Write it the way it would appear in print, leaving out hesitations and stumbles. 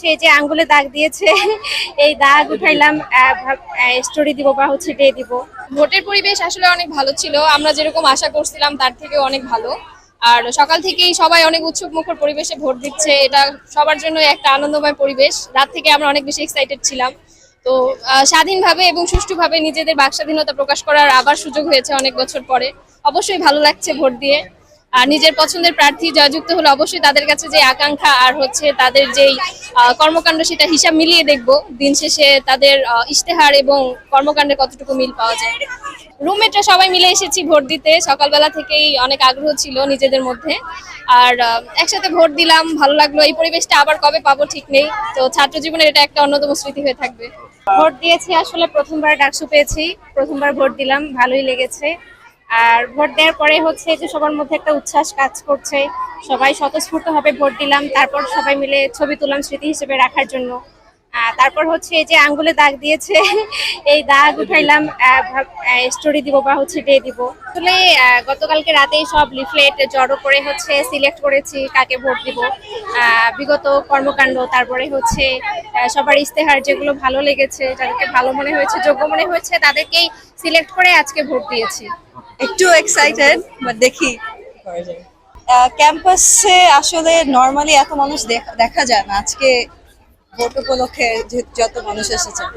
সে যে আঙ্গুলে দাগ দিয়েছে এই দাগ উঠাইলাম, স্টোরি দিব বা হচ্ছে ডে দিব। ভোটের পরিবেশ আসলে অনেক ভালো ছিল, আমরা যেরকম আশা করছিলাম তার থেকে অনেক ভালো। আর সকাল থেকেই সবাই অনেক উৎসুক মুখর পরিবেশে ভোট দিচ্ছে, এটা সবার জন্য একটা আনন্দময় পরিবেশ। রাত থেকে আমরা অনেক বেশি এক্সাইটেড ছিলাম। তো স্বাধীনভাবে এবং সুষ্ঠুভাবে নিজেদের বাকস্বাধীনতা প্রকাশ করার আবার সুযোগ হয়েছে অনেক বছর পরে। অবশ্যই ভালো লাগছে ভোট দিয়ে। আর নিজের পছন্দের প্রার্থী জয়যুক্ত হলে অবশ্যই তাদের কাছে যে আকাঙ্ক্ষা আর হচ্ছে তাদের যেই কর্মকাণ্ড সেটা হিসাব মিলিয়ে দেখবো দিন শেষে তাদের ইশতেহার এবং কর্মকাণ্ডে কতটুকু মিল পাওয়া যায়। রুমমেটরা সবাই মিলে এসেছি ভোট দিতে, সকালবেলা থেকেই অনেক আগ্রহ ছিল নিজেদের মধ্যে। আর একসাথে ভোট দিলাম, ভালো লাগলো। এই পরিবেশটা আবার কবে পাবো ঠিক নেই। তো ছাত্র জীবনের এটা একটা অন্যতম স্মৃতি হয়ে থাকবে। ভোট দিয়েছি, আসলে প্রথমবার ডাকসু পেয়েছি, প্রথমবার ভোট দিলাম, ভালোই লেগেছে। আর ভোট দেওয়ার পরে হচ্ছে যে সবার মধ্যে একটা উচ্ছ্বাস কাজ করছে, সবাই স্বতঃস্ফূর্ত ভাবে ভোট দিলাম, তারপর সবাই মিলে ছবি তুললাম স্মৃতি হিসেবে রাখার জন্য। তারপর হচ্ছে এই যে আঙ্গুলে দাগ দিয়েছে এই দাগ উঠাইলাম, স্টোরি দিব বা হচ্ছে ডে দিব। আসলে গতকালকে রাতেই সব লিফলেট জড়ো করে হচ্ছে সিলেক্ট করেছি কাকে ভোট দিব। বিগত কর্মকাণ্ড, তারপরে হচ্ছে সবার ইশতেহার যেগুলো ভালো লেগেছে, যাদেরকে ভালো মনে হয়েছে, যোগ্য মনে হয়েছে, তাদেরকেই সিলেক্ট করে আজকে ভোট দিয়েছি। একটু এক্সাইটেড, বাট দেখি ক্যাম্পাসে আসলে নর্মালি এত মানুষ দেখা যায় না। আজকে ভোট উপলক্ষে যত মানুষ এসেছে।